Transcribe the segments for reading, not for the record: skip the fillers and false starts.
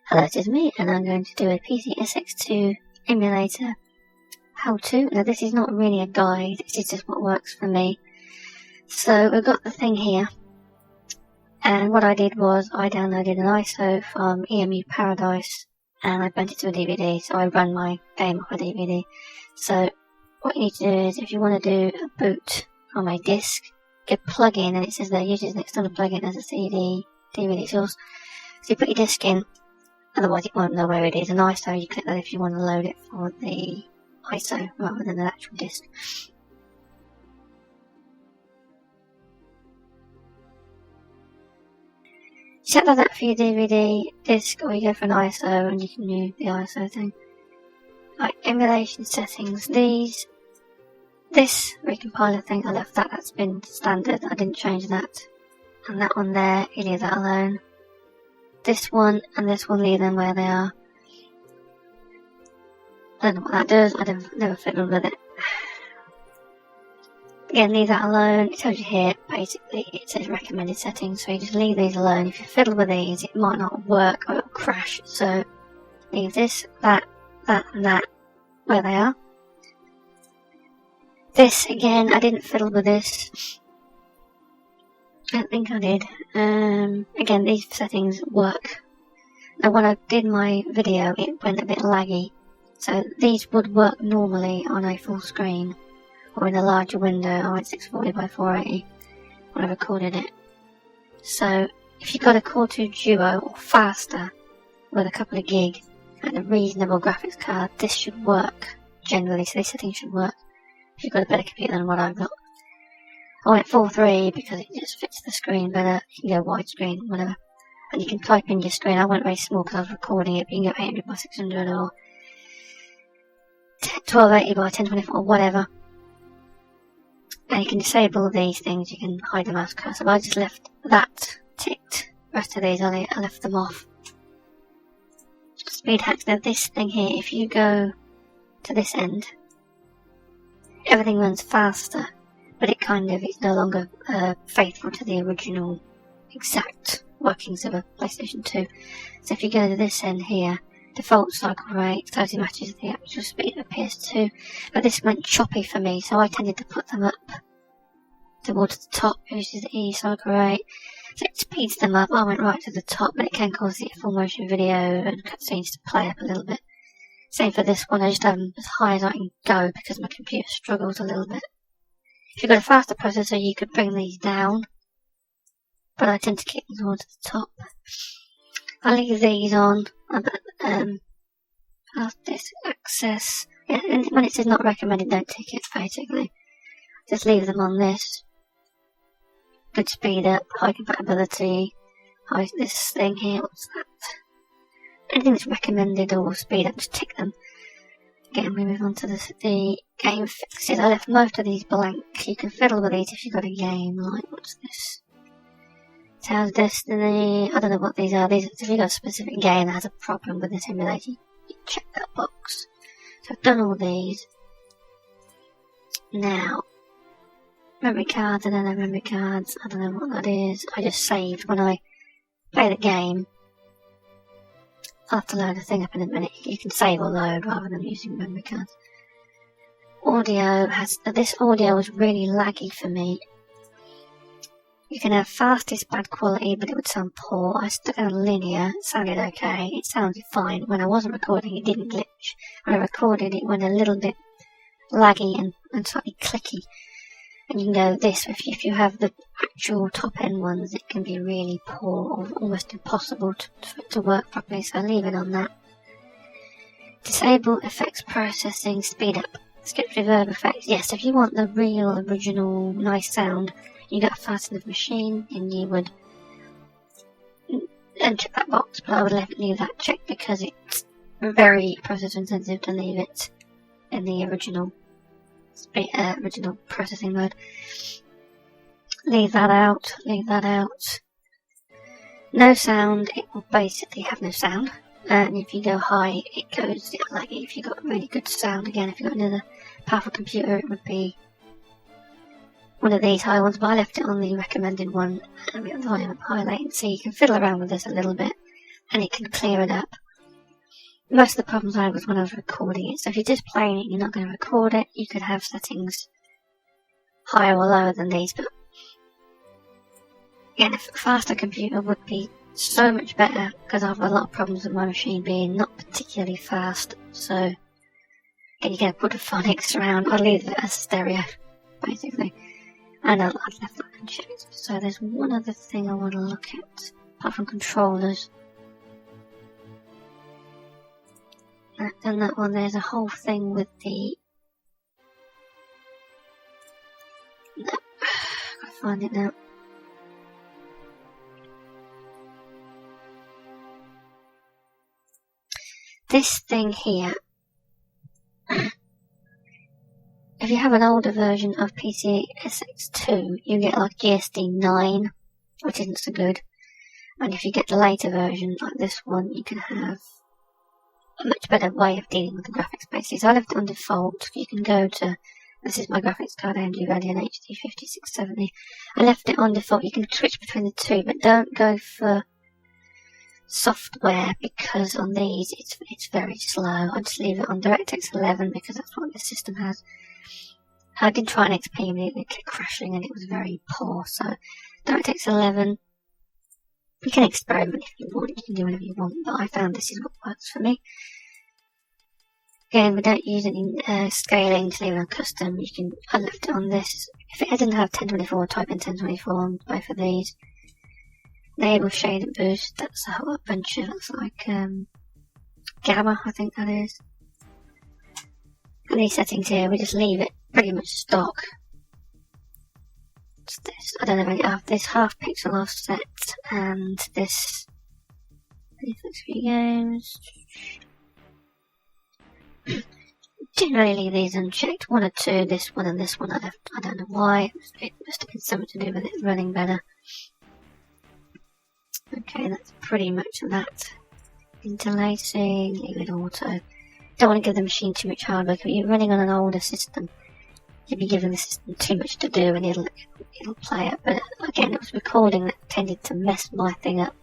Hello, it is me, and I'm going to do a PCSX Emulator how-to. Now, this is not really a guide, this is just what works for me. So, we've got the thing here, and what I did was I downloaded an ISO from EMU Paradise, and I burnt it to a DVD, so I run my game off a DVD. So, what you need to do is, if you want to do a boot from a disc, get a plug-in, and it says there, uses an external plug-in as a CD, DVD source. So you put your disc in, otherwise it won't know where it is. An ISO, you click that if you want to load it for the ISO rather than an actual disc. Set that up for your DVD disc, or you go for an ISO and you can do the ISO thing. Right, emulation settings. This recompiler thing, I left that, that's been standard, I didn't change that. And that one there, you leave that alone. This one and this one, leave them where they are. I don't know what that does, I never fiddled with it. Again, leave that alone. It tells you here, basically, it says recommended settings, so you just leave these alone. If you fiddle with these, it might not work or it'll crash, so leave this, that, and that where they are. This, again, I didn't fiddle with this. I don't think I did. Again, these settings work. Now, when I did my video, it went a bit laggy. So these would work normally on a full screen or in a larger window. I went 640 by 480 when I recorded it. So if you've got a Core 2 Duo or faster with a couple of gig and a reasonable graphics card, this should work generally. So these settings should work if you've got a better computer than what I've got. I went 4:3 because it just fits the screen better. You can go widescreen, whatever. And you can type in your screen. I went very small because I was recording it, but you can go 800 by 600 or 1280 by 1024 or whatever. And you can disable these things, you can hide the mouse cursor. But I just left that ticked. The rest of these, I left them off. Speed hacks. Now this thing here, if you go to this end, everything runs faster. But it kind of is no longer faithful to the original exact workings of a PlayStation 2. So if you go to this end here, default cycle rate totally matches the actual speed of a PS2. But this went choppy for me, so I tended to put them up towards the top, which is the E cycle rate. So it speeds them up. I went right to the top, but it can cause the full motion video and cutscenes to play up a little bit. Same for this one, I just have them as high as I can go because my computer struggles a little bit. If you've got a faster processor, you could bring these down, but I tend to keep them towards the top. I'll leave these on, fast disk access, yeah, and when it says not recommended, don't tick it, basically. Just leave them on this. Good speed up, high compatibility, this thing here, what's that? Anything that's recommended or speed up, just tick them. Again, we move on to the game fixes. I left most of these blank. You can fiddle with these if you've got a game, like, what's this? Tales Destiny, I don't know what these are. These, if you've got a specific game that has a problem with this emulator, you check that box. So I've done all these. Now, memory cards, I don't know memory cards, I don't know what that is. I just saved when I play the game. I'll have to load the thing up in a minute. You can save or load rather than using memory cards. Audio has, this audio was really laggy for me. You can have fastest bad quality, but it would sound poor. I stuck in a linear, it sounded okay, it sounded fine. When I wasn't recording, it didn't glitch. When I recorded, it went a little bit laggy and slightly clicky. And you can go this, if you have the actual top end ones, it can be really poor or almost impossible to work properly, so leave it on that. Disable effects processing, speed up. Skip reverb effects, yes, if you want the real, original, nice sound, you got a fast enough machine, and you would uncheck that box, but I would leave that checked because it's very processor intensive to leave it in the original processing mode. Leave that out, leave that out. No sound, it will basically have no sound. And if you go high, it goes like if you've got really good sound. Again, if you've got another powerful computer, it would be one of these high ones, but I left it on the recommended one. And we have volume up, high latency. You can fiddle around with this a little bit. and it can clear it up. Most of the problems I had was when I was recording it, so if you're just playing it, you're not going to record it, you could have settings higher or lower than these, but again, a faster computer would be so much better, because I have a lot of problems with my machine being not particularly fast, so again, you're going to put the phonics around. I'll leave it as stereo, basically, and I've left that unchecked. So there's one other thing I want to look at, apart from controllers. I've done that one. There's a whole thing with the... No, I can't find it now. This thing here, if you have an older version of PCSX 2, you get like GSD 9, which isn't so good. And if you get the later version, like this one, you can have a much better way of dealing with the graphics, basically. So I left it on default. You can go to, this is my graphics card, ATI Radeon HD 5670. I left it on default. You can switch between the two, but don't go for software, because on these it's very slow. I just leave it on DirectX 11 because that's what the system has. I did try an XP and it kept crashing and it was very poor. So DirectX 11, you can experiment if you want, you can do whatever you want, but I found this is what works for me. Again, we don't use any scaling to leave it on custom. I left it on this. If it didn't have 1024, type in 1024 on both of these. Enable shade and boost, that's a whole bunch of, looks like gamma, I think that is. And these settings here, we just leave it pretty much stock. What's this? I don't know if I have this half pixel offset and this Netflix free games. Generally leave these unchecked, one or two, this one and this one I left, I don't know why, it must have been something to do with it running better. Okay, that's pretty much that. Interlacing, leave it auto. Don't want to give the machine too much hardware, because you're running on an older system. You'll be giving the system too much to do and it'll play it. But again, it was recording that tended to mess my thing up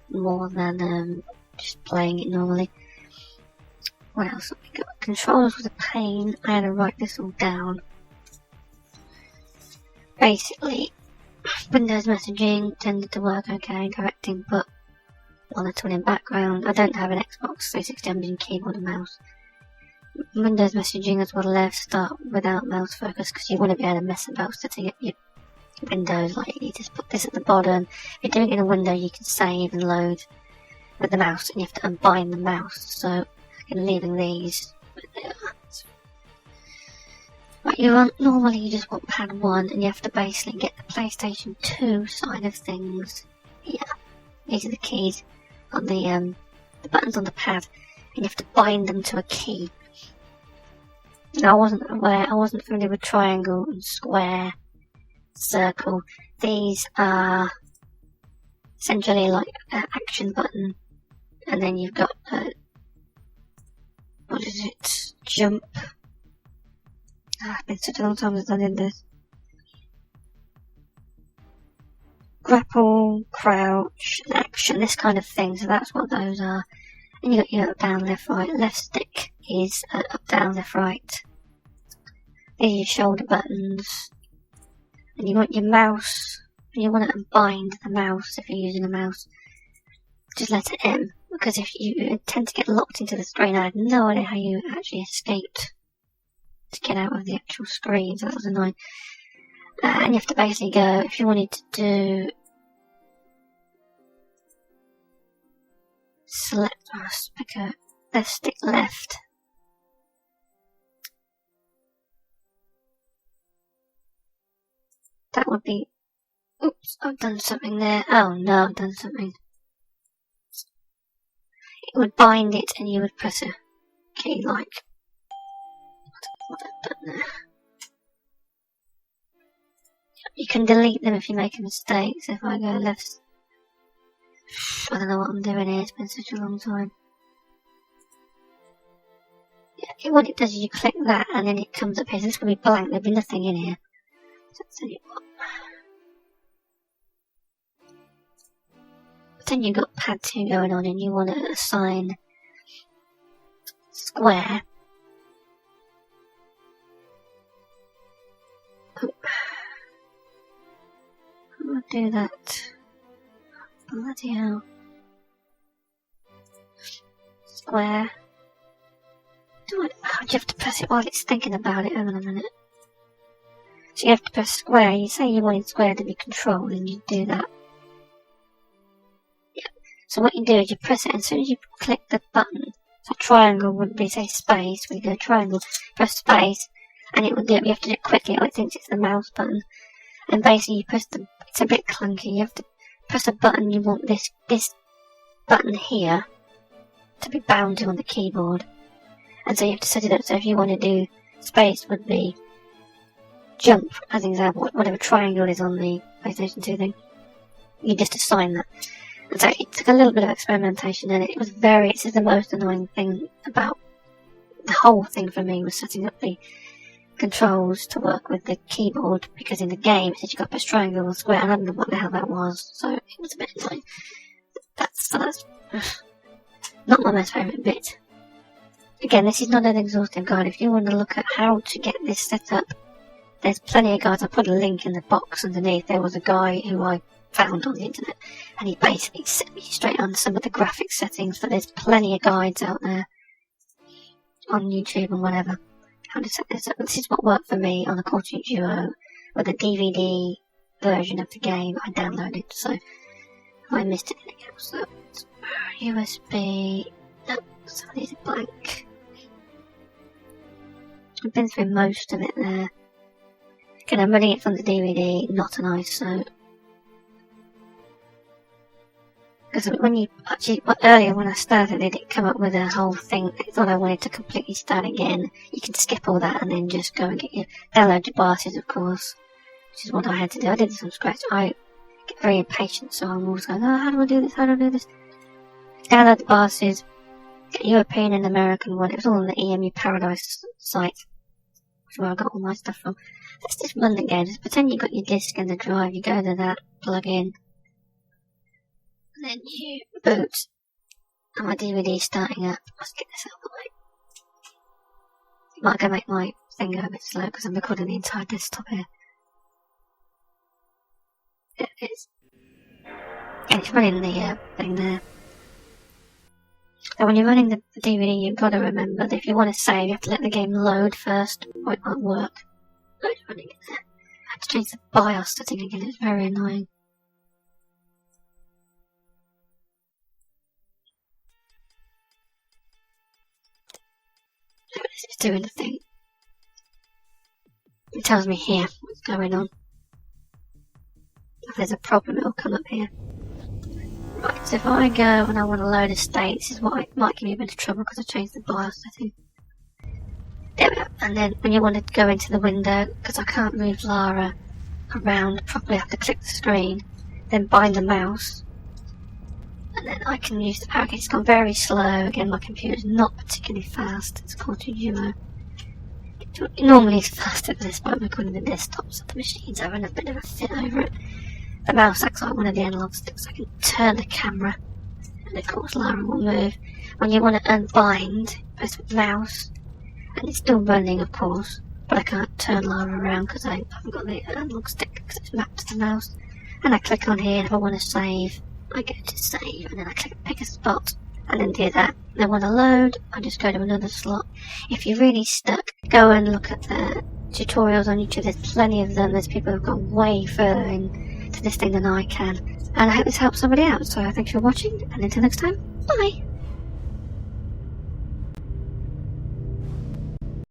more than just playing it normally. What else have we got? Controllers was a pain. I had to write this all down. Basically, Windows messaging tended to work okay, direct input, monitoring in background. I don't have an Xbox 360, I'm using keyboard and mouse. Windows messaging as well left, start without mouse focus, because you want to be able to mess about setting up your Windows, like you just put this at the bottom. If you're doing it in a window, you can save and load with the mouse, and you have to unbind the mouse, so I'm leaving these. What you want, normally you just want pad 1 and you have to basically get the PlayStation 2 side of things. Yeah, these are the keys on the buttons on the pad, and you have to bind them to a key. Now I wasn't familiar with triangle and square, circle. These are essentially like an action button, and then you've got what is it? Jump. It's been such a long time since I did this. Grapple, crouch, action, this kind of thing. So that's what those are. And you got your up, down, left, right. Left stick is up, down, left, right. These are your shoulder buttons. And you want your mouse. And you want to unbind the mouse if you're using a mouse. Just letter M, because if you tend to get locked into the screen, I had no idea how you actually escaped to get out of the actual screen, so that was annoying. And you have to basically go, if you wanted to do select, pick a left stick left. That would be, oops, I've done something there. Oh no, I've done something. It would bind it and you would press a key like what I've done there. You can delete them if you make a mistake, so if I go left, I don't know what I'm doing here, it's been such a long time. Yeah, what it does is you click that and then it comes up here, so this will be blank, there'll be nothing in here. So pretend you've got pad 2 going on and you want to assign square. Oh. I'll do that. Bloody hell. Square. Do you have to press it while it's thinking about it? Hang on a minute. So you have to press square. You say you wanted square to be controlled, and you do that. Yeah. So what you do is you press it, and as soon as you click the button, so triangle would be, say, space. When you go triangle, press space, and it will do it. You have to do it quickly, or it thinks it's the mouse button. And basically, you press the. It's a bit clunky. You have to press a button. You want this button here to be bound to on the keyboard. And so you have to set it up, so if you want to do space would be jump, as an example, whatever triangle is on the PlayStation 2 thing, you just assign that. And so it took a little bit of experimentation, and it was this is the most annoying thing about the whole thing for me, was setting up the controls to work with the keyboard, because in the game it said you got to press triangle or square, and I don't know what the hell that was, so it was a bit annoying. That's not my most favourite bit. Again, this is not an exhaustive guide. If you want to look at how to get this set up, there's plenty of guides. I'll put a link in the box underneath. There was a guy who I found on the internet, and he basically set me straight on some of the graphics settings, but there's plenty of guides out there on YouTube and whatever, how to set this up. This is what worked for me on the Call of Duo with the DVD version of the game I downloaded, so if I missed anything else, so USB, no, some of these are blank. I've been through most of it there. Again, I'm running it from the DVD, not an ISO. Because when you actually, earlier when I started it, it came up with a whole thing. I thought I wanted to completely start again. You can skip all that and then just go and download your BARSes, of course, which is what I had to do. I did this from scratch. I get very impatient, so I'm always going, oh, how do I do this? How do I do this? Download the BARSes, get European and American one. It was all on the EMU Paradise site, which is where I got all my stuff from. Let's just run the game. Just pretend you got your disc and the drive. You go to that, plug in, and then you boot. And my DVD starting up. Let's get this out of the way. Might go make my thing go a bit slow because I'm recording the entire desktop here. There it is. And it's running the thing there. So when you're running the DVD, you've got to remember that if you want to save, you have to let the game load first, or it won't work. Load running it there. I had to change the BIOS setting again, it's very annoying. It's doing the thing. It tells me here what's going on. If there's a problem, it'll come up here. Right, so if I go and I want to load a state, this is what might give me a bit of trouble because I changed the BIOS setting. There we go. And then when you want to go into the window, because I can't move Lara around properly, I have to click the screen, then bind the mouse, and then I can use the power key. It's gone very slow. Again, my computer's not particularly fast. It's called Duo. It normally is faster than this, but I'm recording the desktop, so the machine's having a bit of a fit over it. The mouse acts like one of the analog sticks. I can turn the camera, and of course Lara will move. When you want to unbind, press with the mouse, and it's still running, of course, but I can't turn Lara around because I haven't got the analog stick because it's mapped to the mouse. And I click on here, and if I want to save, I go to save, and then I click pick a spot, and then do that. Then when I load, I just go to another slot. If you're really stuck, go and look at the tutorials on YouTube. There's plenty of them. There's people who've gone way further into this thing than I can. And I hope this helps somebody out. So thanks for watching, and until next time, bye!